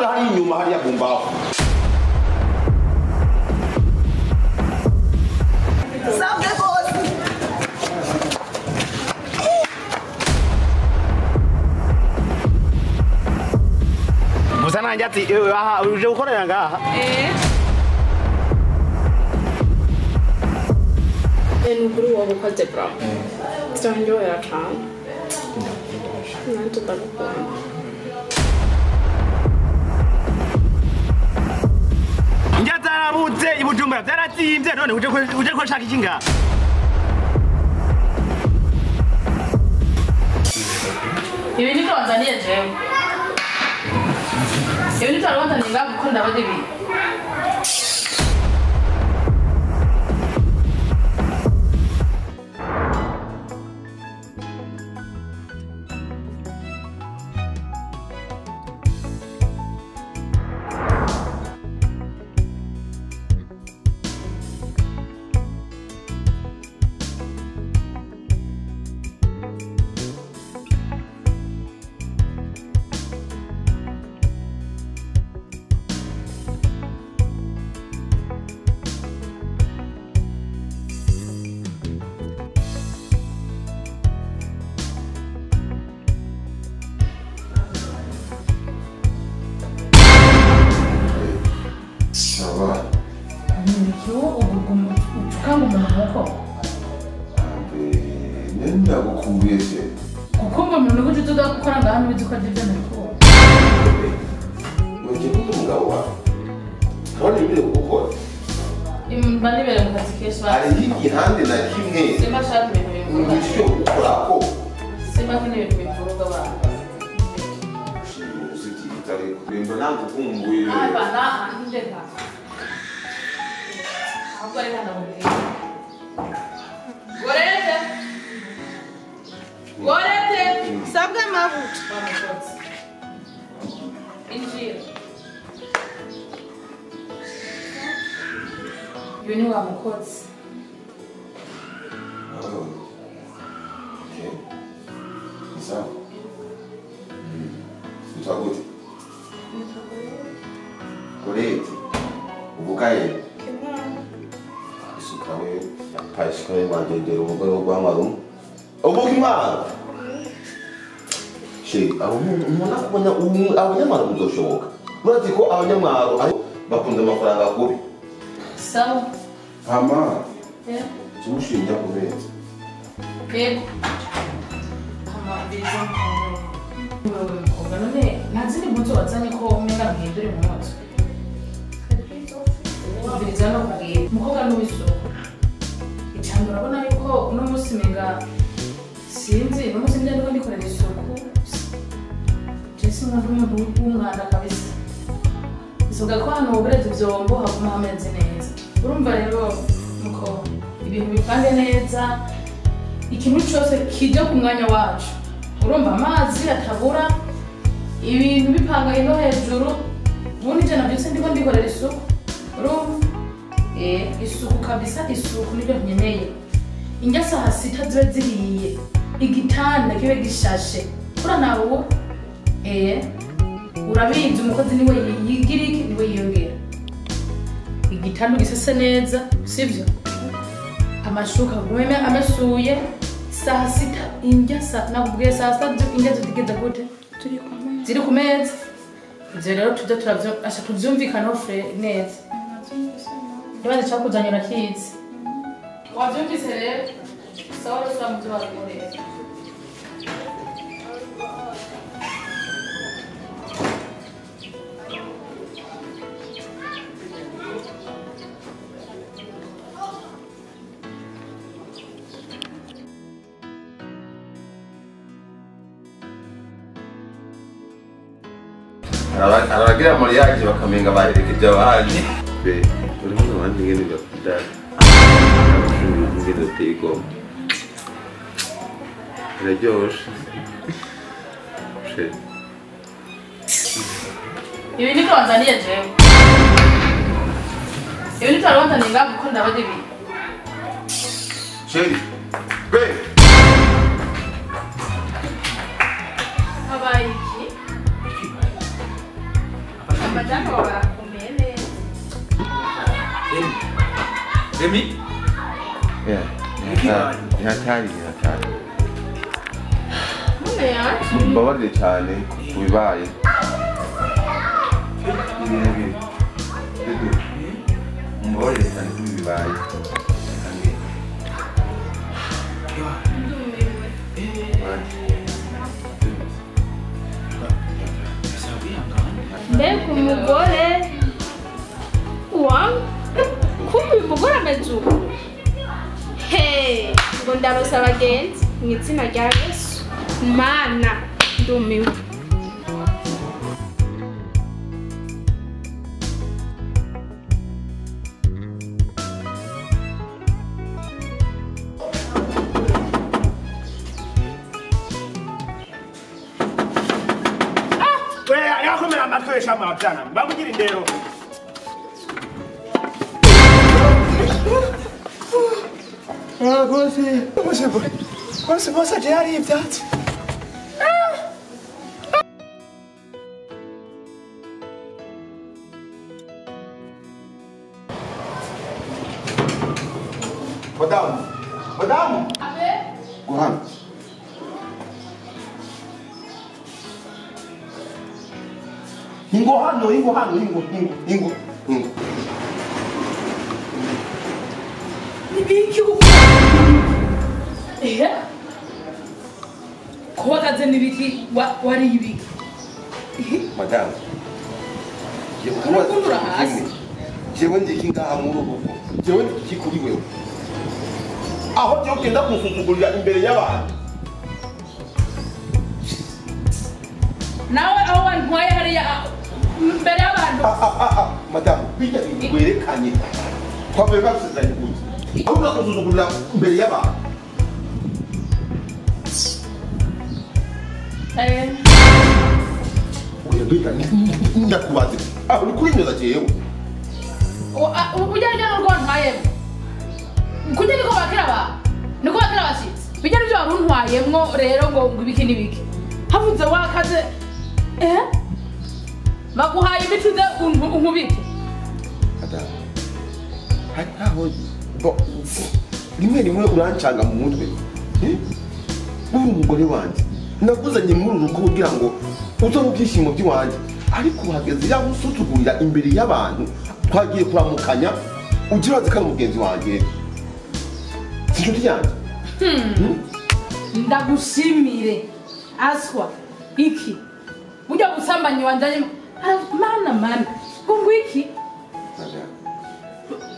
ruhande hari inyuma hari yagumbaho. Sabe boss. Gusa nanjye ati aha uje gukorera ngaha. Nukuri wabukoze bro. Turaryohera cyane. Nanjye ndagukunda. Njya zarabutse ibujumbura byaratsimbye none uje ko shaka iki ngaha. Ibi niko wanzaniye jewe. Ibi niko wanzaniye ngaho kuko ndabaje ibi. Kukumva umuntu uje tuza gukora ngaha n'ubizi ko agibye nako. Ngiye kuko umugabo wa. None ibiri gukora. Imba nibere mu kazi kesho. Ari igihande na kimwe. Sema shaka ibintu bivuga. Icyo gukora ko. Sema ko ibintu bivuga abantu. Usiki itari kuremba nangu kumbuye. Bana ndeka. Ahubwo ari hano mu gihe. Gorete. Gorete. Sabwe mabuto. Mwakoze. Injira. Uyu ni wa Mwakoze. Okay. Sawa. Utagote. Gorete. Ubukaye. Isukawe. Pashikawe wanjendero umugore w'amarumu. Ubukimana. Umuntu akubona abanyamwaro bizoshoboka. Murazi ko abanyamwaro bakunze amafaranga kubi. Sawa. Hama. Yeah. Tumushinja kubeza. Yego. Hama biza mukobwa none nazindi mpunzi wazanye ko umenga mpindure mu mutwe. Biza no kubwira. Mukobwa n'ubisoko. Icambere urabona yuko uno munsi menga sinzi uno munsi ndiko ndikorera isuku. Jesi umuntu w'umwanda kabisa. Isoga ko hano uburezi byombo haguma hameze neza. Urumva rero muko ibintu bipange neza. Ikintu cyose kijya ku mwanya wacu. Urumva amazi atabura ibintu bipanga ino hejuru. Ubundi je nabyose ndiko ndikorera isuku. Urumva isuku kabisa isuku nibyo nkeneye. Injya saa sita zibe ziriye. Igitanda kibe gishashe. Ura nawo urabizi umukozi niwe yigira iki niwe yiyongera. Igitanda gisese neza sivyo? Amashuka gumeme amesuye saa sita injya nakubwiye saa sita injya zitigeza gute? Ziri ku meza. Ivyo rero tujya tuvyumvikanaho neza. Niba cyakuzanye urakizi. Wabyumvise rero? Sawa rero mutwa rero. Aragira mariage bakamenga baherekeje abandi. Be, urimo abandi ngene bakunda. Ngene teko. Rajosh. She. Ibi niko wanzaniye jewe. Ibi niko wanzaniye ngaho kuko ndabaje ibi. Sheri. Be. Habaye iki? amajana barakomeye neza. Remy? Yeah. Hatari. Mune yacu. Mbabarire cyane kubibaye. Mbabarire cyane kubibaye. Mbega umugore wangu kumbe uyu mugore ameze uko ngo ndarose abagenzi mu izina rya Yesu mana ndumiwe. Yakomera amatwe shama abana bamugira indero. Bose byari ibyatsi. Madamu. Abe Guhana. Ingo hano. nibiki uko kuwakaze nibiki wari ibiki Madamu. Urakundura hasi. Jewe ndiki ngaha mu rugo. Jewe ndiki kuri wewe. Aho cyo kenda kusuzugurira imbere y'abantu. nawe aho wantwaye hariya imbere y'abantu. Madamu, bijya werekanye. Twabe basezanye gute. Aho kusuzugurira imbere y'abantu. Oya bita ndakubaze. Aho ni kuri nyoza jewe. Ujya rero rwantwaye. Kujya niko bakira ba. Niko bakira bashitse. Bijya ryo waruntwayemwo rero ngo ibiki nibiki. Havuze wakaze baguhaye imituze unkubike. Madamu. Hataho rimwe urancanga mu mutwe. Uri umugore wanjye. Nakuzanye muri urugo kugira ngo uzo mu byishimo by'iwanjye. Ariko uhageze yaho usutugurira imbere y'abantu. Twagiye kuramukanya ugira wazi kandi mugenzi wanjye. Sinshuti yanjye. Ndagushimire aswa iki ujya gusambanya wanjanye mana ngo iki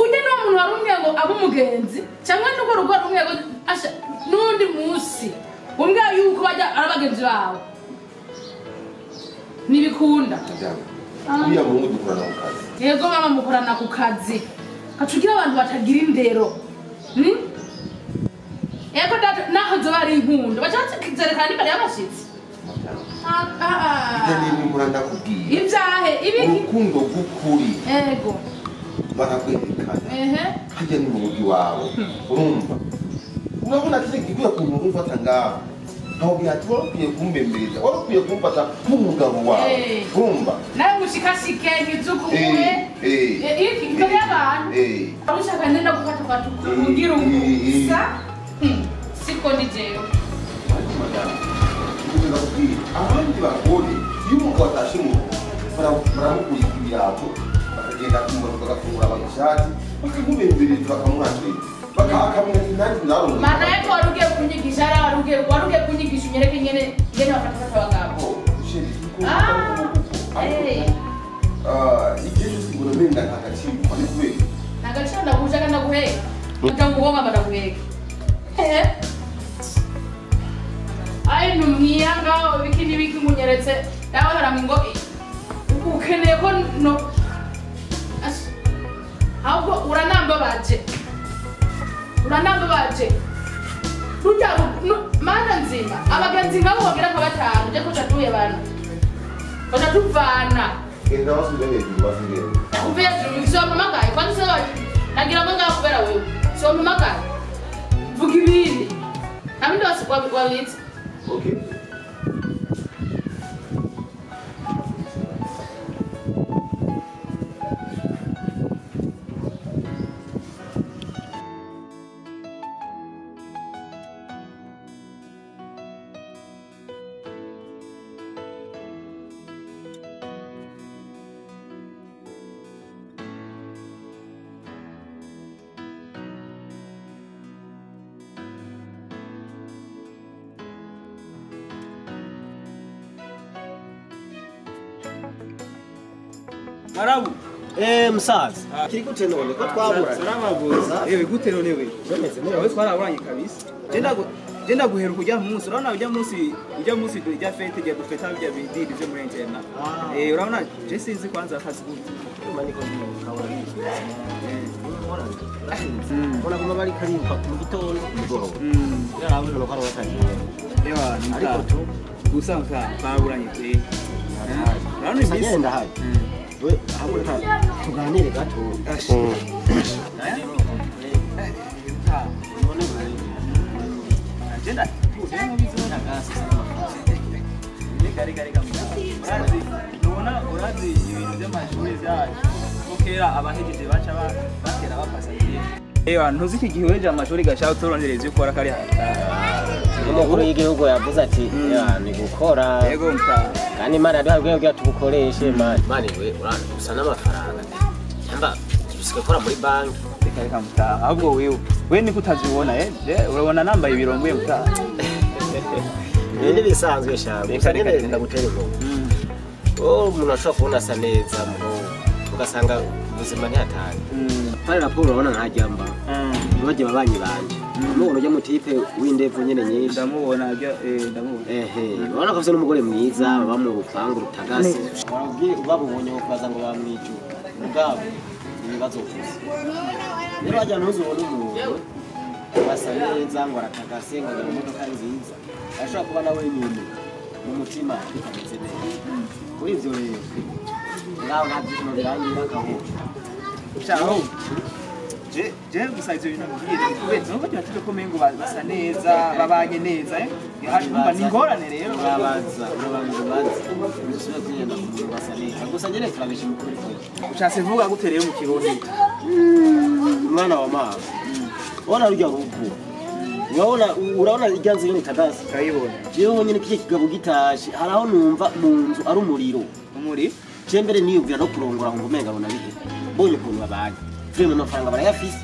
ujya no muntu warumwe ngo abo mugenzi cyangwa nuko rugo rumwe ngo asha nundi munsi umwe yuko bajya arabagenzi bawe nibikunda Uriya mu mudukurana ku kazi. yego mama mukorana ku kazi kacugira abantu batagira indero yego data naho zo bari inkundo bacatse kizerekana imbere y'abashitsi Ni muranda kubwira. ibyahe ibiki Urukundo gukuri. yego Barakwerekana. Hajya ni mu mugi wawe. Urumva. Urabona kije gikuya ku muntu ufata ngaho. Aho byati warupiye kumbembereza. Warupiye kumfata nk'umugabo wawe. Urumva. nawe mushikashike ngizukuwe iki imbere y'abantu urushaka nenda gufata kwatu kugira umusa siko ni jewe abandi bagore iyo umugabo atashe mu baramukurika ibirato bakagenda kumurika bagafungura bagashati bakamubembereza bakamuhatira bakakamenya nanjye narumva mana yako warugiye kunyigisha warugiye kunyigisha unyereke nyene bafata abagabo igihe cyose ngo namenga ntagaciro ari kubera ntagaciro ndagushaka ndaguheka utamugonga ndaguheka ai numwiyanga ibiki n'ibiki munyeretse yawe haramingo ukeneye ko no ahubwo uranambabaje rujya mana nzima abagenzi nkabo bagira nka batanu je ko tatuye abantu batatuvana genda basubire hejuru basubire kuvuye hejuru sio mamagaye kwani sio nagira ngo ngaho kubera wewe sio mamagaye vuga ibindi nabindi basikwa bitse okay Marabu. Musaza. Kiri gute none ko twabura? Salama boza. Gute none we? Wewe twaraburanye kabisa. Jenda guhera kujya munsi. Urabona ujya munsi ujya fete je gufeta bya bidiri byo muri interna. Urabona je sinzi kwanza akazi gute. Maniko kawara. Bona kuma bari kari mu gitondo mugoro. Yarabura no karwa kaje. Ewa, ariko tu gusanka twaraburanye pe. Urabona ibisi ndahaye. We hakureka tuganire gato. Jenda ujemo bizona gasi sana. Gari urazi nubona urazi ibintu by'amashuri byacu kokera abahejeje baca batera bapasa Ewa ntuzi iki gihe weje amashuri gashaka utorondereze ukora kari umukuru w'igihugu yavuze ati ni gukora yego mpa kandi Imana yaduhaye tubukoreshe mani we usa n'amafaranga yamba bisike kora muri banki reka mutaha ahubwo we niko utazibona urabona nambaye ibirongo mutaha Nini bisanzwe shabu usanene ndagutera inkuru umuntu ashobora kubona asa neza ugasanga ubuzima ntihatari pale raporo urabona nkajyamba baje babanyi banje umubona ujya mu tipe w'indevu nyene nyinshi ndamubona urabona ko afite n'umugore mwiza baba mu rupangu rutagase babubonye baza ngo bamwiju mugabo ibibazo gusa rero ajya ntuzubona umuntu basa neza ngo aratagase ngo ni imodoka nziza ashobora kuba nawe nyine mu mutima bikameze neza kuri ivyo rero ngaho nta byishimo birangira akavuga Ciao. Je gusa ivyo bintu bigiye kubera nuko cyatuje ko mengo basa neza babanye neza umva ni ngorane rero babanza bisubira kugenda ku muntu basa neza gusa nyene turabisha mukuri ko ucase vuga gute rero mu kirundi umwana wa mama ona rujya rugo urabona iryanze yo itagase kayibona jewe nyene kije kigabo gitaje haraho numva mu nzu ari umuriro Chembere niyubwira no kurongora ngo umenga bona bihe bonye ukuntu babanye filime amafaranga barayafise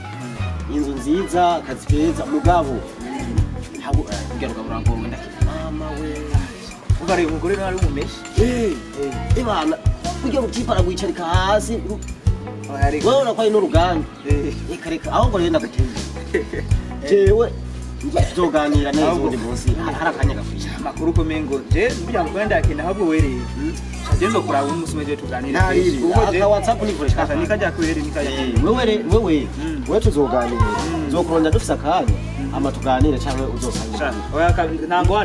inzu nziza akazi keza mugabo habo ugaruka burangowe mama we ugari umugore nari umumeshi ibana ujye gutipara guyicarika hasi wewe nakwaye n'uruganda reka aho ngo renda gutenda jewe tuzoganira neza ubundi munsi hari akanya gafisha makuru ko mengo je mbya kwenda akina habwo wereye Jendo kuraba umunsi meje tuganira aka WhatsApp ni fresh kasa nikajya kwere wewe tuzoganira zokuronda dufisa akanya ama tuganire cyangwa uzosanga oya ntango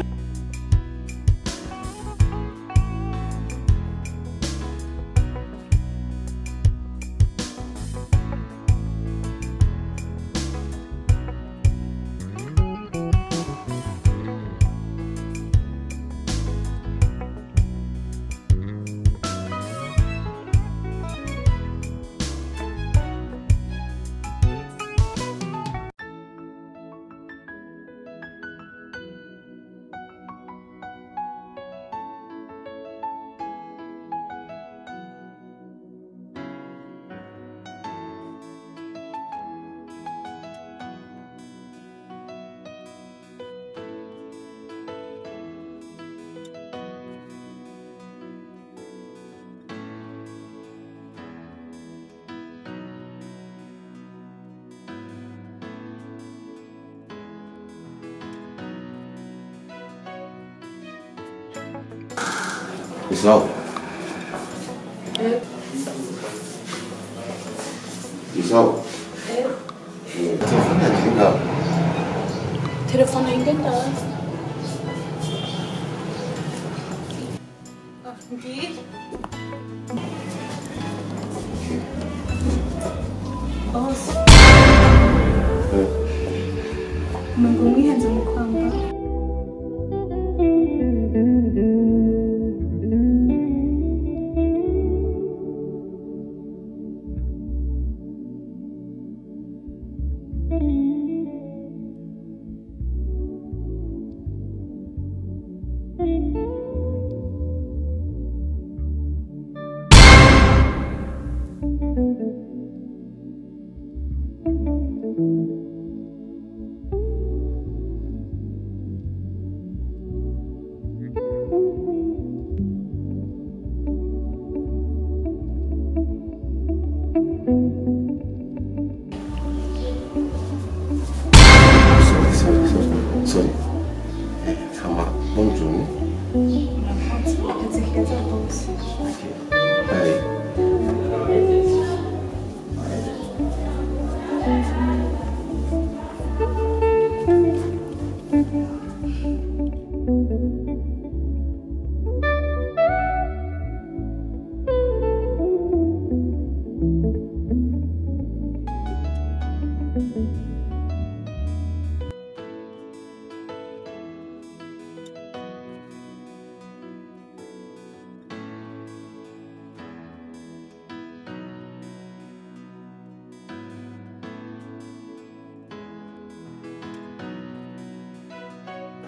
Isau. Isau. Telefonnya tinggal. Telefonnya enggak. Mugire. Bos. Mwihenze mu kwamba.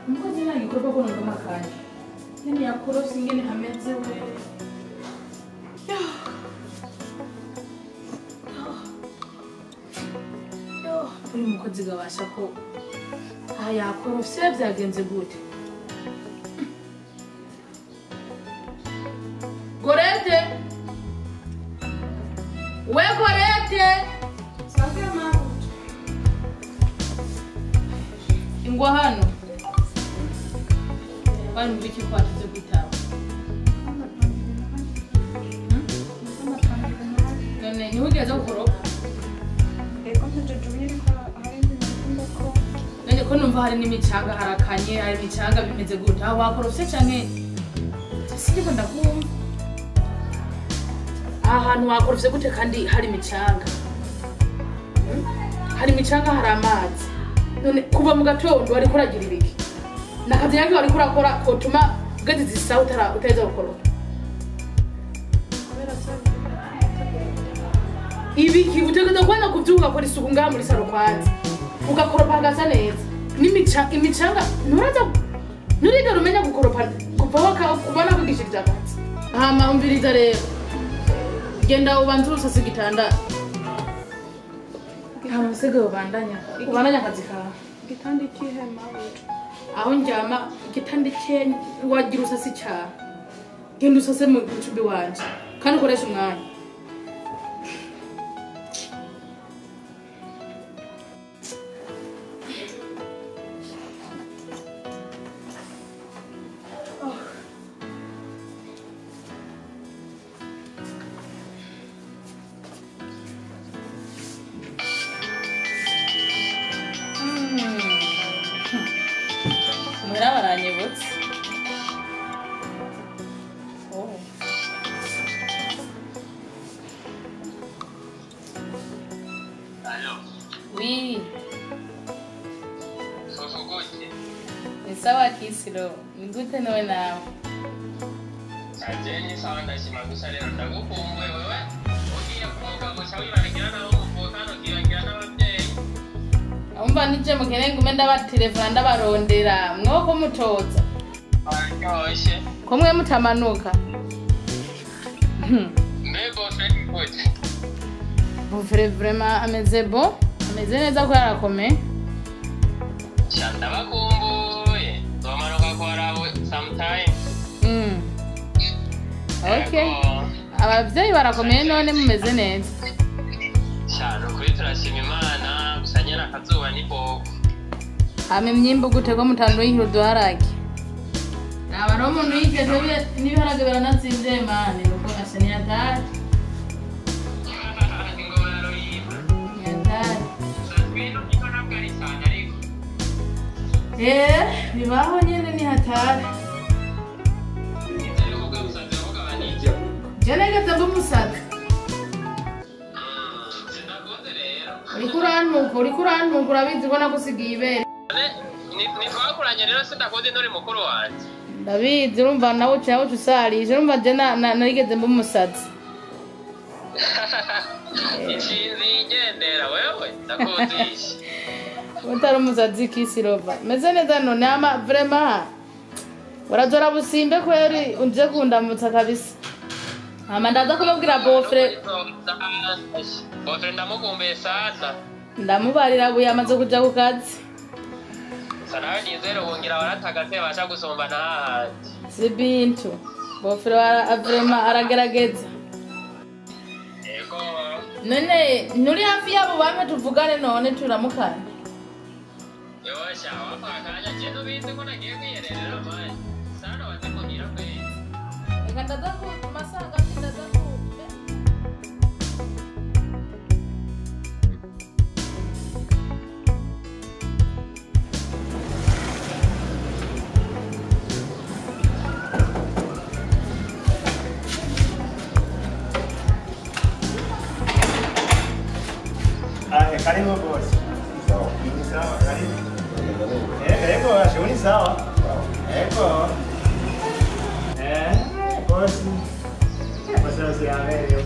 umukozi nta gikorwa ko numva amakanya nyine yakorose ingene hameze we uyu mukozi gabasha ko aha yakorose byagenze gute gorete we gorete Sabwe mabuto. ingwa hano bari mu biki kwatuze kwitaba none ni ugeze gukoroka none ko numva hari n'imicanga harakanye hari imicanga bimeze gute aho wakorofye canke siniko ndakumva aha hantu wakorofye gute kandi hari imicanga hari imicanga hari amazi none kuva mu gatondo wari kuragira ibiki nakazi yange wari kurakora kotuma ugeze zisa utaheza gukoroka ibiki utegeza kwanza kuvyuka ukora isuku ngaha muri saro kwanza ugakoropa hagasa neza imicanga nturigera umenya gukoropa kuva kubona kwigishiriza akazi hama umviriza rero genda ubanza urusasa igitanda hama usigaye ubandanya akazi kawe Igitanda ikihe mabuto. aho njyama igitanda cye wagira usasa icyaha genda usase mu cumbi wanje kandi ukoresha umwanya muhera baranyibutse Aló, wi Sofogote. ni sawa kisiro ni gute nawe nawe Sajeni sawa ndashima gusa rero ndagukumbuye wewe. Ugiye kuvuga ngo cyawibaragira naho muvukano kirangira n'ababyeyi. umva nije mukene ngume ndabatelefona ndabarondera mwoko mutoza Aryoshye. ko mwe mutamanuka Mbego Fred Gote. bufere vraiment ameze bon ameze neza ko yarakomeye Shanda bakumbuye. Zomanuka kwa rabo sometime. okay abavyeyi barakomeye none mumeze neza Shano kuri turashima Imana gusa nyana akazuba ni boko. hama imyimbu gute ko mutando y'ihiro duharage aba no muntu yigeze n'ibiharage baranatsinze mane nuko asa niyatari Ingoraro yiba. niyatari Satwino niko nabwari sana ariko. bibaho nyene nihatari Itari kuvuga musaza vuga banijya. je negeze mbumusaza Sinakunze rero. uriko urantuka urabizi ko nagusigiye ibere Ni twakuranye rero sindakunze nturi mukuru wanje. ndabizi urumva nawe ucaye usarishe urumva je narigeze mbumusaza Icinzi igendera wewe ndakuzisha. utari umusazi kisirova meze neza none ama vraiment urazora busimbe kweri unje kundamutsa kabisa hama ndaza kumubwira bofre Bofre ndamukumbuye sana. ndamubarira buye amaze kuja ku kazi Sanawe nizere wongera waratagase basha gusomba n'ahandi. si bintu bofre vraiment aragerageza Ego. none nturi hafi yabo bamwe tuvugane none turamukana Yosha wapakanya kintu bizi ko nagiye kwiyerera manje. Sana wazikugira kwe. reka ndaza ku masanga ndaza ku Karibu boss. Sawa, karibu. Karibu, shughuli sawa. Boss. Sasa siameni